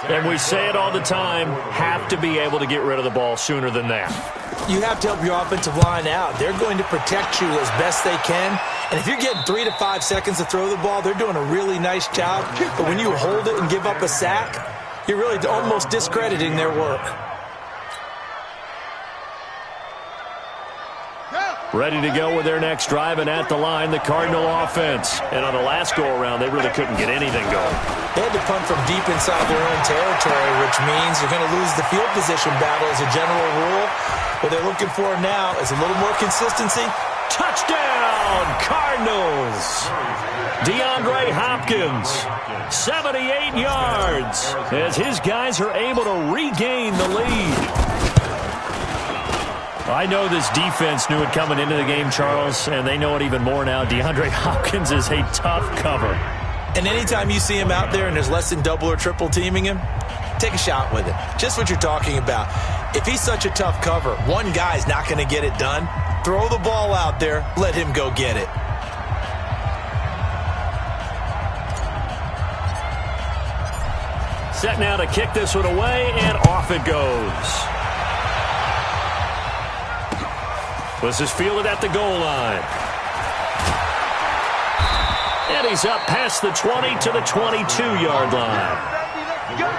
And we say it all the time, have to be able to get rid of the ball sooner than that. You have to help your offensive line out. They're going to protect you as best they can. And if you're getting 3 to 5 seconds to throw the ball, they're doing a really nice job. But when you hold it and give up a sack, you're really almost discrediting their work. Ready to go with their next drive, and at the line, the Cardinal offense. And on the last go-around, they really couldn't get anything going. They had to punt from deep inside their own territory, which means you're going to lose the field position battle as a general rule. What they're looking for now is a little more consistency. Touchdown, Cardinals! DeAndre Hopkins, 78 yards, as his guys are able to regain the lead. I know this defense knew it coming into the game, Charles, and they know it even more now. DeAndre Hopkins is a tough cover. And anytime you see him out there and there's less than double or triple teaming him, take a shot with it. Just what you're talking about. If he's such a tough cover, one guy's not going to get it done. Throw the ball out there. Let him go get it. Set now to kick this one away, and off it goes. This is fielded at the goal line. And he's up past the 20 to the 22-yard line. Let's go.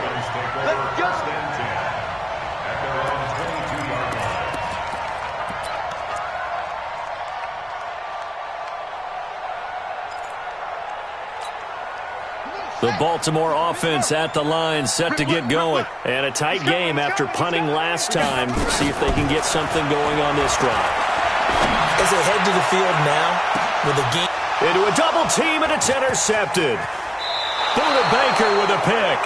The Baltimore offense at the line, set to get going. And a tight game after punting last time. See if they can get something going on this drive. As they head to the field now with a game. Into a double team, and it's intercepted. Buda Baker with a pick.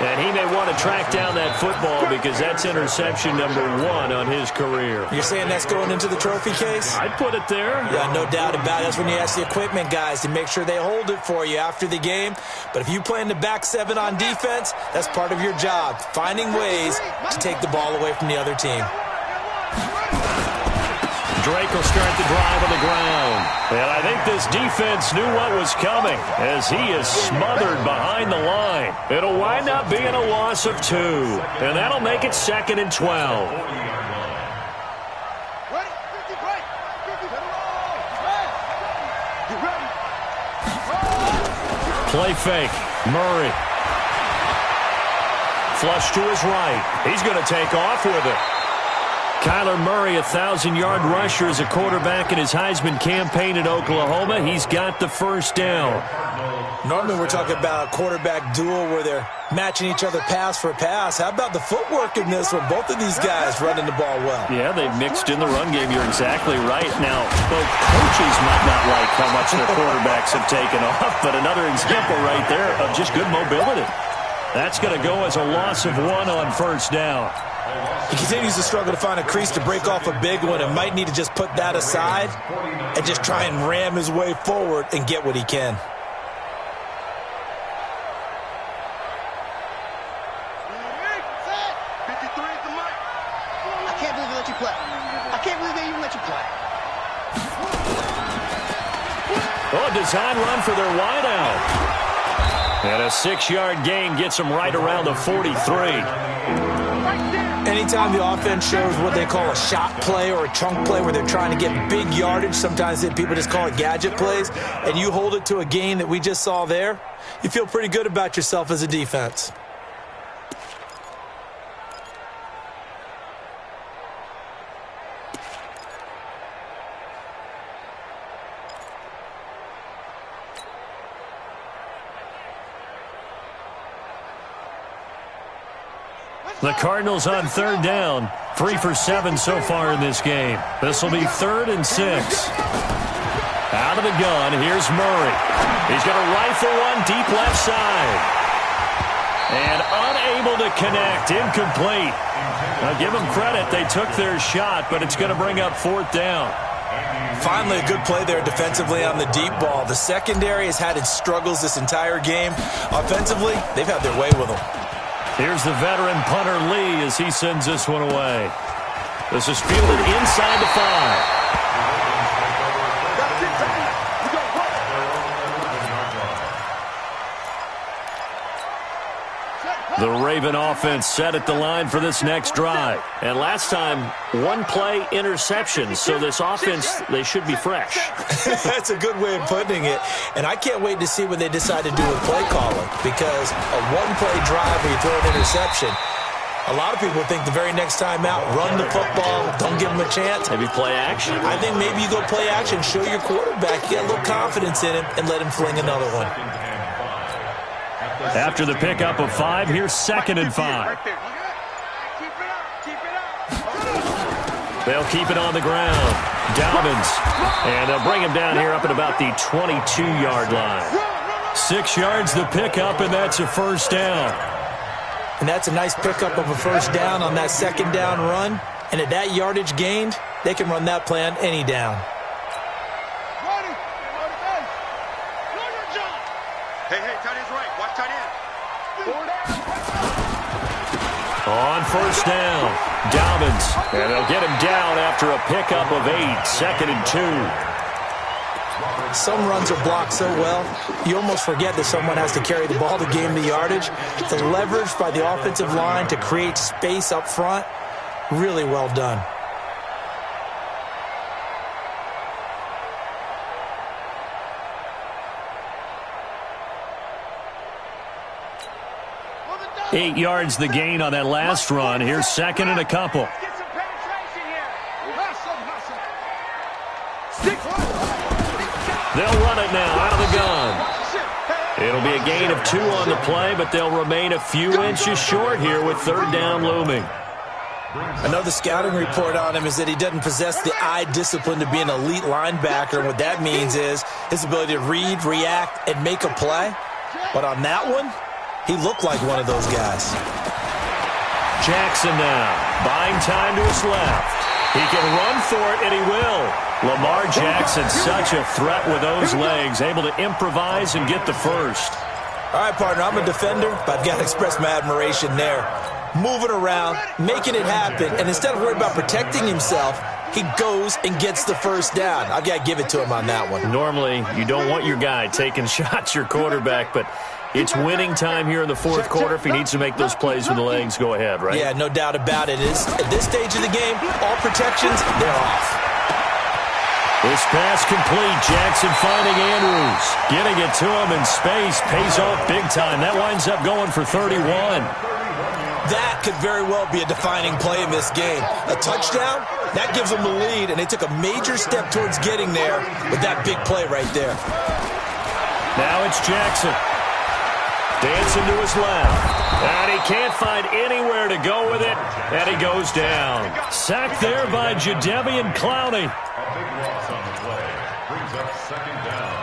And he may want to track down that football because that's interception number 1 on his career. You're saying that's going into the trophy case? I'd put it there. Yeah, no doubt about it. That's when you ask the equipment guys to make sure they hold it for you after the game. But if you play in the back 7 on defense, that's part of your job, finding ways to take the ball away from the other team. Drake will start the drive on the ground. And I think this defense knew what was coming as he is smothered behind the line. It'll wind up being a loss of 2. And that'll make it 2nd and 12. Play fake. Murray. Flush to his right. He's going to take off with it. Kyler Murray, 1,000-yard rusher as a quarterback in his Heisman campaign in Oklahoma. He's got the first down. Normally we're talking about a quarterback duel where they're matching each other pass for pass. How about the footwork in this one? Both of these guys running the ball well. Yeah, they've mixed in the run game. You're exactly right. Now, both coaches might not like how much their quarterbacks have taken off, but another example right there of just good mobility. That's going to go as a loss of 1 on first down. He continues to struggle to find a crease to break off a big one and might need to just put that aside and just try and ram his way forward and get what he can. I can't believe they let you play. I can't believe they even let you play. Oh, a design run for their wideout. And a 6-yard gain gets them right around the 43. Anytime the offense shows what they call a shot play or a chunk play where they're trying to get big yardage, sometimes people just call it gadget plays, and you hold it to a gain that we just saw there, you feel pretty good about yourself as a defense. The Cardinals on third down. 3 for 7 so far in this game. This will be 3rd and 6. Out of the gun, here's Murray. He's going to rifle one deep left side. And unable to connect. Incomplete. Now give them credit. They took their shot, but it's going to bring up 4th down. Finally, a good play there defensively on the deep ball. The secondary has had its struggles this entire game. Offensively, they've had their way with them. Here's the veteran punter Lee as he sends this one away. This is fielded inside the 5. The Raven offense set at the line for this next drive. And last time, 1-play interception. So this offense, they should be fresh. That's a good way of putting it. And I can't wait to see what they decide to do with play calling. Because a 1-play drive where you throw an interception, a lot of people think the very next time out, run the football, don't give them a chance. Maybe play action. I think maybe you go play action, show your quarterback, get a little confidence in him, and let him fling another one. After the pickup of 5, here's 2nd and 5. They'll keep it on the ground. Dobbins. And they'll bring him down here up at about the 22-yard line. 6 yards the pickup, and that's a 1st down. And that's a nice pickup of a 1st down on that 2nd down run. And at that yardage gained, they can run that play on any down. On 1st down, Dobbins. And they'll get him down after a pickup of 8, 2nd and 2. Some runs are blocked so well, you almost forget that someone has to carry the ball to gain the yardage. The leverage by the offensive line to create space up front, really well done. Eight yards the gain on that last run. Here's 2nd and a couple. They'll run it now out of the gun. It'll be a gain of 2 on the play, but they'll remain a few inches short here with 3rd down looming. I know the scouting report on him is that he doesn't possess the eye discipline to be an elite linebacker. And what that means is his ability to read, react, and make a play. But on that one, he looked like one of those guys. Jackson now, buying time to his left. He can run for it, and he will. Lamar Jackson, such a threat with those legs, able to improvise and get the 1st. All right, partner, I'm a defender, but I've got to express my admiration there. Moving around, making it happen, and instead of worrying about protecting himself, he goes and gets the 1st down. I've got to give it to him on that one. Normally, you don't want your guy taking shots, your quarterback, but it's winning time here in the 4th quarter. If he needs to make those plays with the legs, go ahead, right? Yeah, no doubt about it. At this stage of the game, all protections, they're off. This pass complete. Jackson finding Andrews. Getting it to him in space. Pays off big time. That winds up going for 31. That could very well be a defining play in this game. A touchdown, that gives them the lead, and they took a major step towards getting there with that big play right there. Now it's Jackson. Dancing to his left. And he can't find anywhere to go with it. And he goes down. Sacked there by Jadeveon Clowney. A big loss on the play. Brings up 2nd down.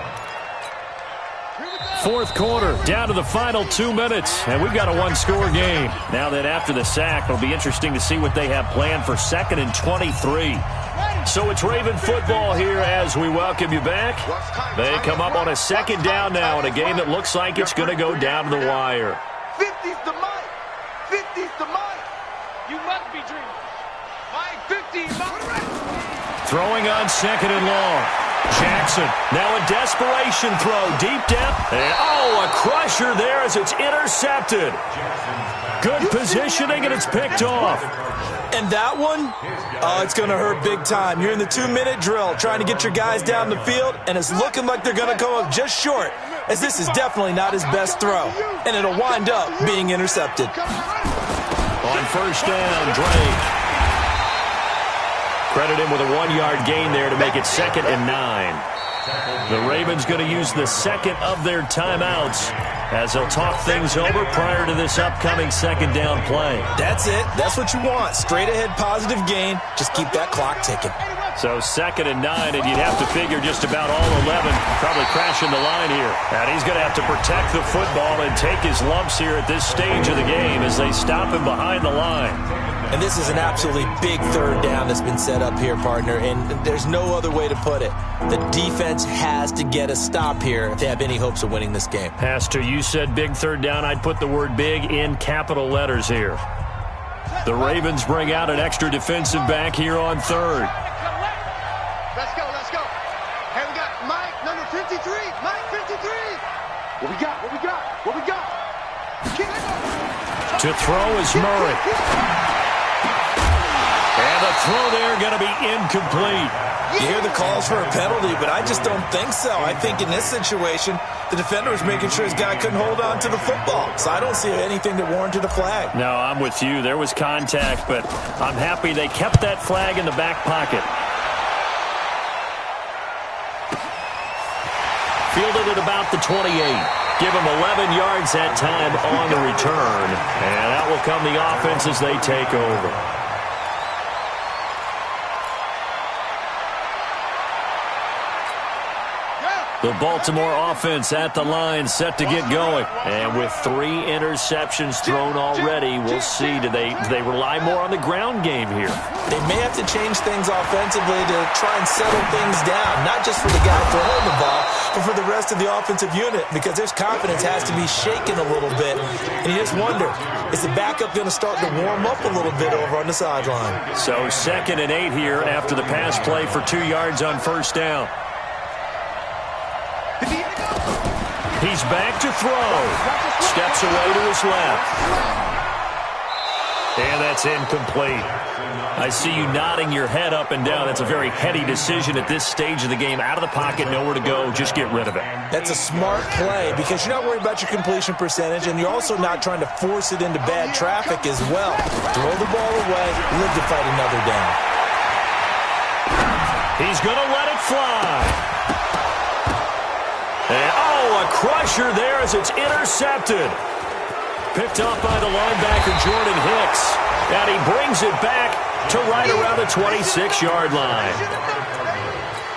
4th quarter, down to the final 2 minutes. And we've got a 1-score game. Now that after the sack, it'll be interesting to see what they have planned for 2nd and 23. So it's Raven football here as we welcome you back. They come up on a 2nd down now in a game that looks like it's going to go down to the wire. 50's the mic. 50's the mic. You must be dreaming. Mike, 50, Mike. Throwing on 2nd and long. Jackson, now a desperation throw, deep down. And, a crusher there as it's intercepted. Good positioning, and it's picked off. And that one, it's going to hurt big time. You're in the 2-minute drill trying to get your guys down the field, and it's looking like they're going to come up just short, as this is definitely not his best throw, and it'll wind up being intercepted. On first down, Drake. Credit him with a 1-yard gain there to make it 2nd and 9. The Ravens going to use the second of their timeouts as they'll talk things over prior to this upcoming 2nd down play. That's it. That's what you want. Straight ahead positive gain. Just keep that clock ticking. So 2nd and 9, and you'd have to figure just about all 11 probably crashing the line here. And he's going to have to protect the football and take his lumps here at this stage of the game as they stop him behind the line. And this is an absolutely big 3rd down that's been set up here, partner, and there's no other way to put it. The defense has to get a stop here if they have any hopes of winning this game. Has to. You said big 3rd down. I'd put the word big in capital letters here. The Ravens bring out an extra defensive back here on 3rd. Let's go, let's go. Hey, we got Mike, number 53. Mike, 53. What we got, what we got, what we got? To throw is Murray. And the throw there going to be incomplete. You hear the calls for a penalty, but I just don't think so. I think in this situation, the defender was making sure his guy couldn't hold on to the football. So I don't see anything that warranted a flag. No, I'm with you. There was contact, but I'm happy they kept that flag in the back pocket. Fielded at about the 28. Give them 11 yards that time on the return. And that will come the offense as they take over. The Baltimore offense at the line, set to get going. And with 3 interceptions thrown already, we'll see. Do they rely more on the ground game here? They may have to change things offensively to try and settle things down, not just for the guy throwing the ball, but for the rest of the offensive unit, because their confidence has to be shaken a little bit. And you just wonder, is the backup going to start to warm up a little bit over on the sideline? So 2nd and 8 here after the pass play for 2 yards on first down. He's back to throw. Steps away to his left. And that's incomplete. I see you nodding your head up and down. That's a very heady decision at this stage of the game. Out of the pocket, nowhere to go. Just get rid of it. That's a smart play because you're not worried about your completion percentage, and you're also not trying to force it into bad traffic as well. Throw the ball away, live to fight another down. He's going to let it fly. And, a crusher there as it's intercepted. Picked up by the linebacker, Jordan Hicks. And he brings it back to right around the 26-yard line.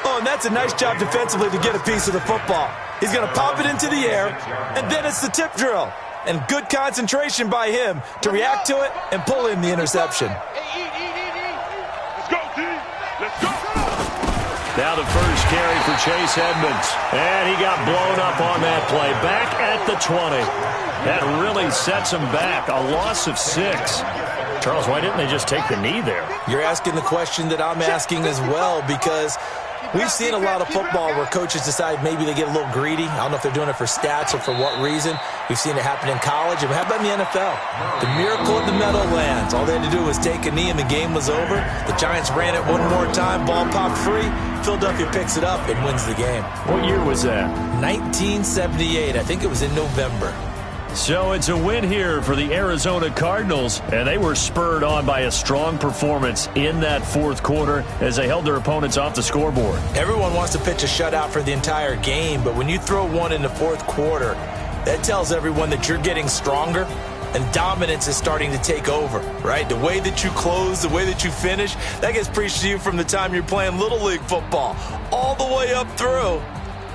Oh, and that's a nice job defensively to get a piece of the football. He's going to pop it into the air, and then it's the tip drill. And good concentration by him to react to it and pull in the interception. Let's go, D. Let's go. Now the first carry for Chase Edmonds. And he got blown up on that play. Back at the 20. That really sets him back. A loss of 6. Charles, why didn't they just take the knee there? You're asking the question that I'm asking as well, because we've seen a lot of football where coaches decide maybe they get a little greedy. I don't know if they're doing it for stats or for what reason. We've seen it happen in college. And how about in the NFL? The miracle of the Meadowlands. All they had to do was take a knee and the game was over. The Giants ran it one more time. Ball popped free. Philadelphia picks it up and wins the game. What year was that? 1978. I think it was in November. So it's a win here for the Arizona Cardinals, and they were spurred on by a strong performance in that fourth quarter as they held their opponents off the scoreboard. Everyone wants to pitch a shutout for the entire game, but when you throw one in the fourth quarter, that tells everyone that you're getting stronger and dominance is starting to take over, right? The way that you close, the way that you finish, that gets preached to you from the time you're playing Little League football all the way up through,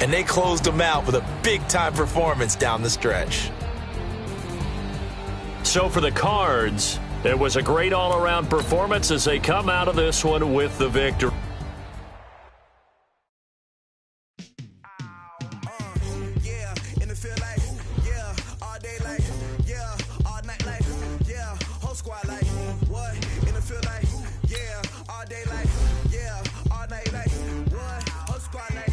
and they closed them out with a big-time performance down the stretch. So for the Cards, it was a great all-around performance as they come out of this one with the victory. Squad like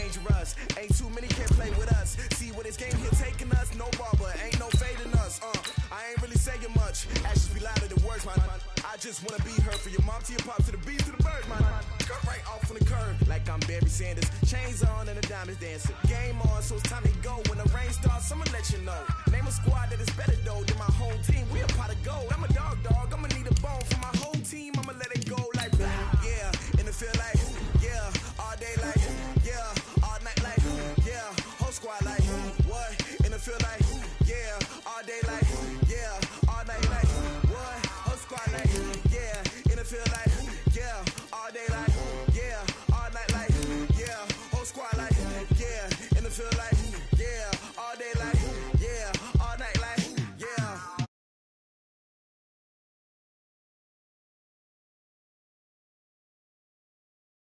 dangerous. Ain't too many can play with us. See where this game here taking us. No barber, ain't no fading us. I ain't really saying much. Actions be louder than words, man. I just wanna be heard for your mom to your pop to the beat to the birds, man. Cut right off on the curve like I'm Barry Sanders. Chains on and the diamonds dancing. Game on, so it's time to go. When the rain starts, I'ma let you know. Name a squad that is better though than my whole team. We a pot of gold. I'm a dog. I'ma need a bone for my whole team. I'ma let it go like blah. Yeah, and it feel like